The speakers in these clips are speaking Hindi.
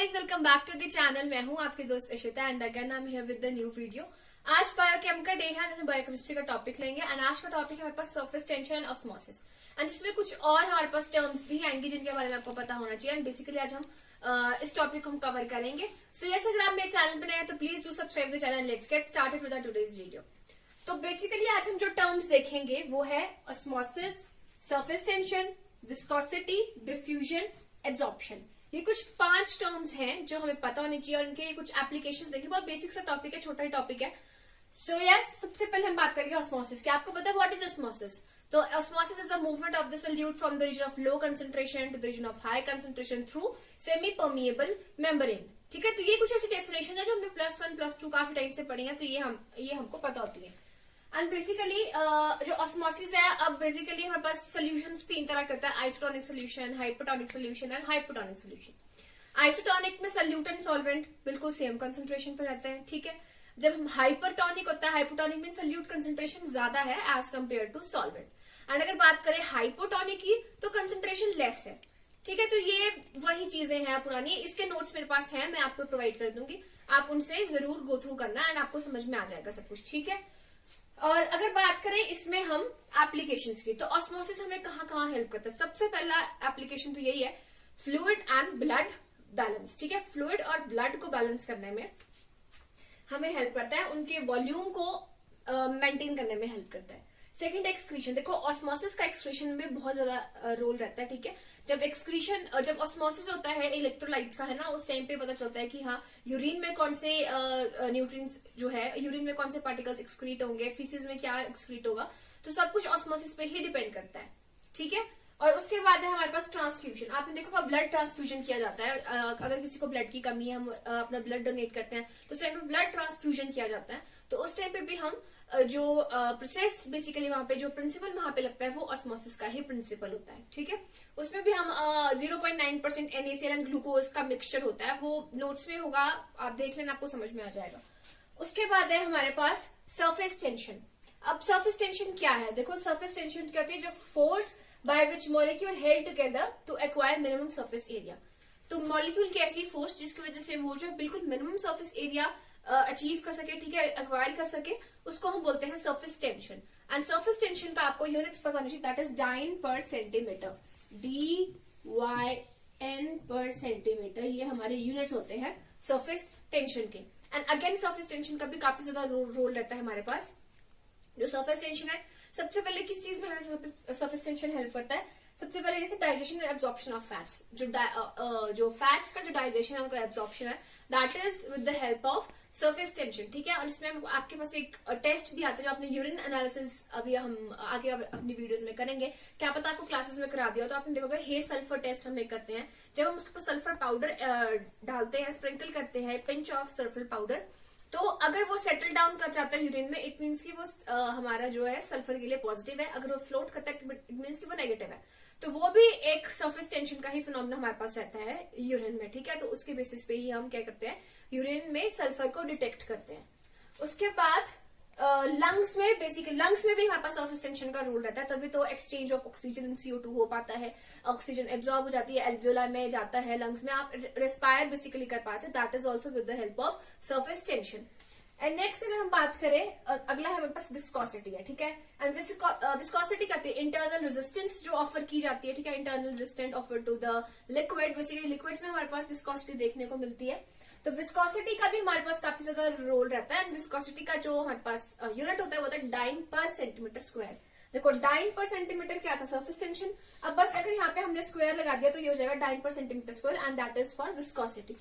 Guys, welcome back to the channel. मैं हूं आपकी दोस्त Ishita and again I am here with the new video. आज बायोकेम का डे है, हम बायोकेमिस्ट्री का टॉपिक लेंगे एंड आज का टॉपिक है हमारे पास surface tension and osmosis and इसमें कुछ और हमारे पास टर्म्स भी आएंगी जिनके बारे में आपको पता होना चाहिए। एंड बेसिकली आज हम इस टॉपिक को हम कवर करेंगे। सो यस, अगर आप मेरे चैनल पर नए हैं तो please do subscribe the channel. Let's get started with today's video. तो बेसिकली आज हम जो टर्म्स देखेंगे वो है osmosis, surface tension, viscosity, diffusion, absorption. ये कुछ 5 टर्म्स हैं जो हमें पता होनी चाहिए और इनके कुछ एप्लीकेशंस देखिए। बहुत बेसिक सा टॉपिक है, छोटा ही टॉपिक है। सो यस, सबसे पहले हम बात करेंगे ऑस्मोसिस की। आपको पता है व्हाट इज ऑस्मोसिस? तो osmosis is the movement of the solute from the region of low concentration to the region of high concentration through semi permeable membrane. ठीक है, तो ये कुछ ऐसी डेफिनेशन है जो हमने +1 +2 काफी टाइम से पढ़ी है, तो ये हमको पता होती है। एंड बेसिकली जो ऑस्मोसिस है, अब बेसिकली हमारे पास सोल्यूशंस 3 तरह के होता है: isotonic solution, hypotonic solution and hypotonic solution. Isotonic में सोल्यूट एंड सॉल्वेंट बिल्कुल सेम कंसंट्रेशन पर रहते हैं। ठीक है, जब हम हाइपरटोनिक होता है, हाइपोटोनिक में सोल्यूट कंसंट्रेशन ज्यादा है as compare to solvent. And अगर बात करें हाइपोटोनिक की तो कंसंट्रेशन लेस है। ठीक है, तो ये वही चीजें हैं पुरानी। इसके नोट्स मेरे पास हैं, मैं आपको प्रोवाइड कर दूंगी, आप उनसे जरूर गो थ्रू करना एंड आपको समझ में आ जाएगा सब कुछ। ठीक है, और अगर बात करें इसमें हम एप्लीकेशंस की, तो ऑस्मोसिस हमें कहाँ कहाँ हेल्प करता है? सबसे पहला एप्लीकेशन तो यही है, फ्लूइड एंड ब्लड बैलेंस। ठीक है, फ्लूइड और ब्लड को बैलेंस करने में हमें हेल्प करता है, उनके वॉल्यूम को मेंटेन करने में हेल्प करता है। Second, excretion. देखो, ऑस्मोसिस का एक्सक्रीशन में बहुत ज्यादा रोल रहता है। ठीक है, जब ऑस्मोसिस होता है इलेक्ट्रोलाइट्स का, है ना, उस टाइम पे पता चलता है कि हाँ, यूरिन में कौन से न्यूट्रिएंट्स जो है, यूरिन में कौन से पार्टिकल्स एक्सक्रीट होंगे, फीसिस में क्या एक्सक्रीट होगा, तो सब कुछ ऑस्मोसिस पे ही डिपेंड करता है। ठीक है, और उसके बाद है हमारे पास ट्रांसफ्यूजन। आपने देखो ब्लड ट्रांसफ्यूजन किया जाता है। अगर किसी को ब्लड की कमी है, हम अपना ब्लड डोनेट करते हैं, तो उस टाइम पे ब्लड ट्रांसफ्यूजन किया जाता है। तो उस टाइम पे भी हम जो प्रोसेस बेसिकली वहां पे जो प्रिंसिपल वहां पे लगता है वो ऑस्मोसिस का ही प्रिंसिपल होता है। ठीक है, उसमें भी हम 0.9% NaCl एंड ग्लूकोज का मिक्सचर होता है, वो नोट्स में होगा, आप देख लेना, आपको समझ में आ जाएगा। उसके बाद है हमारे पास सरफेस टेंशन। अब सरफेस टेंशन क्या है? देखो, सरफेस टेंशन क्या होती है? जो force by which molecule held together to acquire minimum surface area. तो मॉलिक्यूल की ऐसी फोर्स जिसकी वजह से वो जो बिल्कुल मिनिमम सरफेस एरिया अचीव कर सके, ठीक है, एक्वायर कर सके, उसको हम बोलते हैं surface tension. And surface tension का आपको यूनिट्स पता होनी चाहिए, दैट इज डाइन पर सेंटीमीटर, DYN पर सेंटीमीटर। ये हमारे यूनिट्स होते हैं सरफेस टेंशन के। एंड अगेन सरफेस टेंशन का भी काफी ज्यादा रोल रहता है हमारे पास। जो सरफेस टेंशन है, सबसे पहले किस चीज में हमें सरफेस टेंशन हेल्प करता है? सबसे पहले देखिए, digestion and absorption of fats. जो फैट्स का जो डाइजेशन है, उनका एब्जॉर्प्शन है, that is with the help of surface tension. ठीक है, और इसमें आपके पास एक टेस्ट भी आता है जो आपने यूरिन एनालिसिस अभी हम आगे अपनी वीडियोस में करेंगे, क्या पता आपको क्लासेस में करा दिया, तो आपने देखोगे हे सल्फर टेस्ट हम करते हैं। जब हम उसके ऊपर सल्फर पाउडर डालते हैं, स्प्रिंकल करते हैं, पिंच ऑफ सल्फर पाउडर, तो अगर वो सेटल डाउन कर जाता है यूरिन में, इट मीन्स कि वो हमारा जो है सल्फर के लिए पॉजिटिव है। अगर वो फ्लोट करता है, इट मीन्स कि वो नेगेटिव है। तो वो भी एक सरफेस टेंशन का ही फिनोमेना हमारे पास रहता है यूरिन में। ठीक है, तो उसके बेसिस पे ही हम क्या करते हैं, यूरिन में सल्फर को डिटेक्ट करते हैं। उसके बाद लंग्स में बेसिकली लंग्स में भी हमारे पास सरफेस टेंशन का रोल रहता है, तभी तो exchange of oxygen in CO2 हो पाता है, ऑक्सीजन एब्जॉर्ब हो जाती है, एल्वियोला में जाता है, लंग्स में आप रेस्पायर बेसिकली कर पाते हैं, that is also with the help of surface tension. And next अगर हम बात करें, अगला है हमारे पास विस्कोसिटी है। ठीक है, एंड विस्कोसिटी कहते हैं इंटरनल रेजिस्टेंस जो ऑफर की जाती है। ठीक है, internal resistance offer to the liquid. Basically liquids में हमारे पास विस्कोसिटी देखने को मिलती है, तो विस्कोसिटी का भी हमारे पास काफी ज्यादा रोल रहता है। एंड विस्कोसिटी का जो हमारे पास यूनिट होता है वो होता है डाइन पर सेंटीमीटर स्क्वायर। देखो, डाइन पर सेंटीमीटर क्या था? Surface tension. अब बस अगर यहाँ पे हमने स्क्वायर लगा दिया तो ये हो जाएगा डाइन पर centimetre square, and that is for viscosity.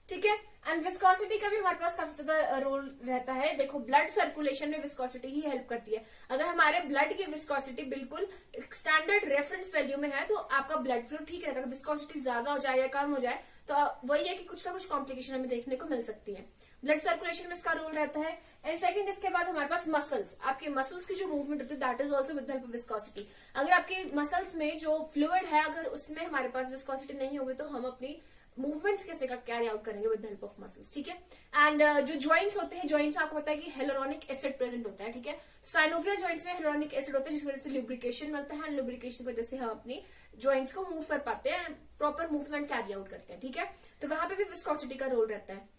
ठीक है, एंड विस्कोसिटी का भी हमारे पास काफी ज्यादा रोल रहता है। देखो, ब्लड सर्कुलेशन में विस्कोसिटी ही हेल्प करती है। अगर हमारे ब्लड की विस्कोसिटी बिल्कुल स्टैंडर्ड रेफरेंस वैल्यू में है तो आपका ब्लड फ्लो ठीक रहेगा। अगर विस्कोसिटी ज्यादा हो जाए या कम हो जाए तो वही है कि कुछ ना कुछ कॉम्प्लिकेशन हमें देखने को मिल सकती है। ब्लड सर्कुलेशन में इसका रोल रहता है। एंड सेकंड, इसके बाद हमारे पास मसल्स। आपके मसल्स की जो मूवमेंट होती है, that is also with help of viscosity. अगर आपके मसल्स में जो फ्लूइड है, अगर उसमें हमारे पास विस्कोसिटी नहीं होगी तो हम अपनी मूवमेंट्स कैसे का कैरी आउट करेंगे with the help of muscles, ठीक है। एंड जो जॉइंट्स होते हैं, जॉइंट्स आपको पता है कि हेलोरोनिक एसिड प्रेजेंट होता है, ठीक है। साइनोवियल जॉइंट्स में हेलोरोनिक एसिड होता है जिसकी वजह से लुब्रिकेशन मिलता है, एंड लुब्रिकेशन की वजह से हम अपनी जॉइंट्स को मूव कर पाते हैं, प्रॉपर मूवमेंट कैरी आउट करते हैं, ठीक है। तो वहां पे भी विस्कोसिटी का रोल रहता है।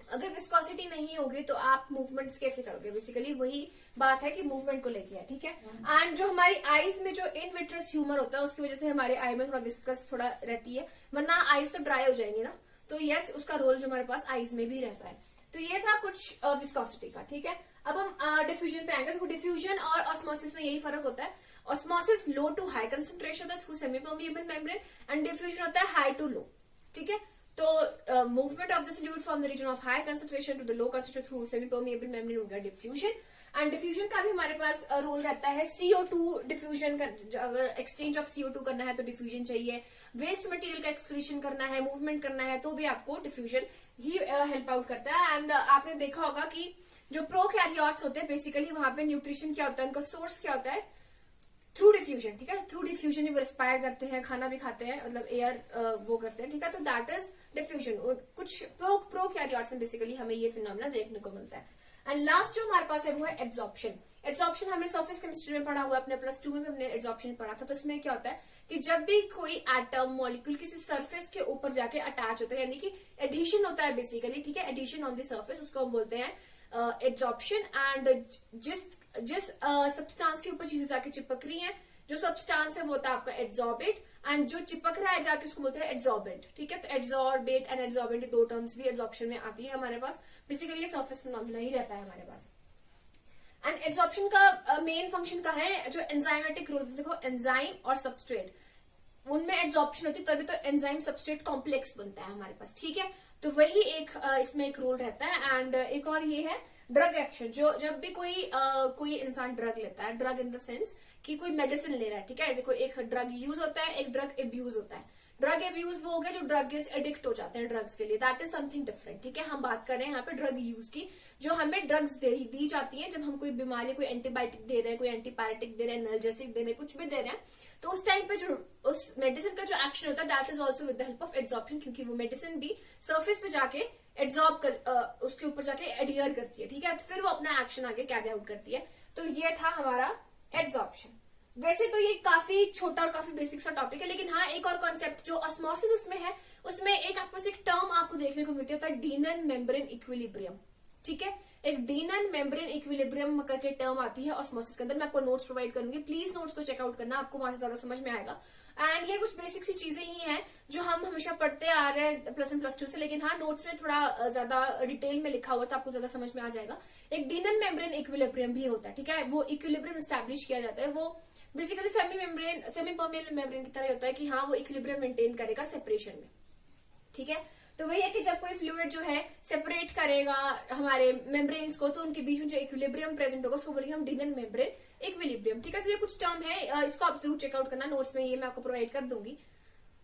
अगर विस्कोसिटी नहीं होगी तो आप मूवमेंट्स कैसे करोगे, बेसिकली वही बात है कि मूवमेंट को लेके है, ठीक है। एंड जो हमारी आईज में जो इन विट्रस ह्यूमर होता है उसकी वजह से हमारे आई में थोड़ा विस्कस थोड़ा रहती है, वरना आईज तो ड्राई हो जाएंगी ना, तो यस उसका रोल जो हमारे पास आईज में भी रहता है। तो ये था कुछ विस्कोसिटी का, ठीक है। अब हम डिफ्यूजन पे आएंगे। तो डिफ्यूजन और ऑस्मोसिस में यही फर्क होता है, osmosis low to high concentration होता है through semi permeable membrane, and diffusion होता है हाई टू लो, ठीक है। तो movement of the fluid from the region of high concentration to the low concentration through semi permeable membrane हो गया डिफ्यूजन। एंड डिफ्यूजन का भी हमारे पास रोल रहता है, CO2 डिफ्यूजन का, अगर एक्सचेंज ऑफ CO2 करना है तो डिफ्यूजन चाहिए, वेस्ट मटेरियल का एक्सक्रीशन करना है, मूवमेंट करना है तो भी आपको डिफ्यूजन ही हेल्प आउट करता है। एंड आपने देखा होगा कि जो प्रोकैरियोट्स होते हैं बेसिकली वहां पे न्यूट्रिशन क्या होता है, उनका सोर्स क्या होता है, थ्रू डिफ्यूजन, ठीक है। थ्रू डिफ्यूजन ही वो रेस्पायर करते हैं, खाना भी खाते हैं, मतलब एयर वो करते हैं, ठीक है। तो दैट इज डिफ्यूजन। कुछ प्रोकैरियोट्स में बेसिकली हमें ये फिनोमेना देखने को मिलता है। एंड लास्ट जो हमारे पास है वो है एब्जॉर्प्शन। एब्जॉर्प्शन हमने सरफेस केमिस्ट्री में पढ़ा हुआ है, अपने +2 में भी हमने एब्जॉर्प्शन पढ़ा था। तो इसमें क्या होता है कि जब भी कोई एटम मॉलिक्यूल किसी सरफेस के ऊपर जाके अटैच होता है, यानी कि एडिशन होता है बेसिकली, ठीक है, एडिशन ऑन द सरफेस, उसको हम बोलते हैं एब्जॉर्प्शन। एंड जिस सब्सटेंस के ऊपर चीजें जाके चिपक रही हैं, जो सब्सटेंस है वो होता है आपका एड्सॉर्बेट, एंड जो चिपक रहा है जाके उसको बोलते हैं एड्सॉर्बेंट, ठीक है। तो एड्सॉर्बेट एंड एड्सॉर्बेंट दो टर्म्स भी एड्सॉर्प्शन में आती है हमारे पास, बेसिकली ये सरफेस फिनोमेना ही रहता है हमारे पास। एंड एड्सॉर्प्शन का मेन फंक्शन का है जो एंजाइमेटिक रोल, देखो एंजाइम और सबस्ट्रेट उनमें एड्सॉर्प्शन होती है, तभी तो एंजाइम सबस्ट्रेट कॉम्प्लेक्स बनता है हमारे पास, ठीक है। तो वही एक इसमें एक रोल रहता है। एंड एक और ये है ड्रग एक्शन। जो जब भी कोई इंसान ड्रग लेता है, ड्रग इन द सेंस कि कोई मेडिसिन ले रहा है, ठीक है, देखो एक ड्रग यूज होता है, एक ड्रग एब्यूज होता है। ड्रग एब्यूज वो हो गया जो ड्रग एडिक्ट हो जाते हैं ड्रग्स के लिए, दैट इज समथिंग डिफरेंट, ठीक है। हम बात कर रहे हैं यहाँ पे ड्रग यूज की, जो हमें ड्रग्स दी जाती है जब हम कोई बीमारी, कोई एंटीबायोटिक दे रहे हैं, कोई एंटीपायरेटिक दे रहे हैं, एनाल्जेसिक दे रहे हैं, कुछ भी दे रहे हैं, तो उस टाइम पे जो उस मेडिसिन का जो एक्शन होता है that is also with the help of adsorption, क्योंकि वो मेडिसिन भी सरफेस पे जाके एड्सॉर्ब कर उसके ऊपर जाके एडियर करती है, ठीक है। तो फिर वो अपना एक्शन आगे कैरी आउट करती है। तो ये था हमारा एड्सॉर्प्शन। वैसे तो ये काफी छोटा और काफी बेसिक सा टॉपिक है, लेकिन हाँ एक और कॉन्सेप्ट जो ऑस्मोसिस में है उसमें एक आपको एक टर्म आपको देखने को मिलती है डीनन मेम्ब्रेन इक्विलिब्रियम, ठीक है। एक डीनन मेम्ब्रेन इक्विलिब्रियम करके टर्म आती है ऑस्मोसिस के अंदर। मैं आपको नोट्स प्रोवाइड करूंगी, प्लीज नोट्स को चेकआउट करना, आपको वहां से ज्यादा समझ में आएगा। एंड ये कुछ बेसिक सी चीजें ही हैं जो हम हमेशा पढ़ते आ रहे हैं +1 +2 से, लेकिन हाँ नोट्स में थोड़ा ज्यादा डिटेल में लिखा हुआ तो आपको ज्यादा समझ में आ जाएगा। एक डीनन मेम्ब्रेन इक्विलिब्रियम भी होता है, ठीक है। वो इक्विलिब्रियम स्टैब्लिश किया जाता है, वो बेसिकली सेमी परमिएबल मेम्ब्रेन की तरह होता है कि हाँ वो इक्विलिब्रियम मेंटेन करेगा सेपरेशन में, ठीक है। तो वही है कि जब कोई फ्लूइड जो है सेपरेट करेगा हमारे मेम्ब्रेन्स को, तो उनके बीच में जो इक्विलिब्रियम प्रेजेंट होगा उसको बोलेंगे हम डीनन मेम्ब्रेन इक्विलिब्रियम, ठीक है। तो ये कुछ टर्म है, इसको आप जरूर चेकआउट करना, नोट्स में ये मैं आपको प्रोवाइड कर दूंगी।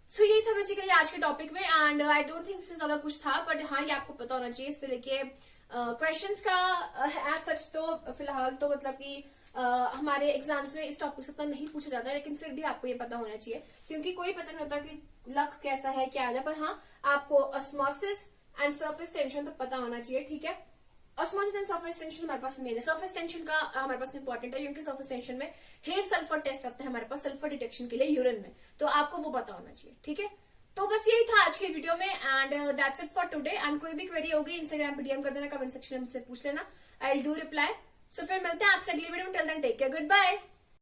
सो यही था बेसिकली आज के टॉपिक में। एंड आई डोंट थिंक इसमें ज्यादा कुछ था, बट हाँ ये आपको पता होना चाहिए। इससे लेके क्वेश्चंस का एज सच तो फिलहाल तो मतलब कि हमारे एग्जाम्स में इस टॉपिक से इतना नहीं पूछा जाता है, लेकिन फिर भी आपको ये पता होना चाहिए, क्योंकि कोई पता नहीं होता कि लक कैसा है क्या है। पर हाँ आपको ऑस्मोसिस एंड सरफेस टेंशन तो पता होना चाहिए, ठीक है। ऑस्मोसिस एंड सरफेस टेंशन हमारे पास मेन है। सरफेस टेंशन का हमारे पास इंपॉर्टेंट है, क्योंकि सरफेस टेंशन में हेज सल्फर टेस्ट आता है हमारे पास सल्फर डिटेक्शन के लिए यूरिन में, तो आपको वो पता होना चाहिए, ठीक है। तो बस यही था आज के वीडियो में, and that's it for today. And कोई भी क्वेरी होगी इंस्टाग्राम पे डीएम कर देना, कमेंट सेक्शन में मुझसे पूछ लेना, I will do reply. So फिर मिलते हैं आपसे अगली वीडियो में। Till then take care, good bye.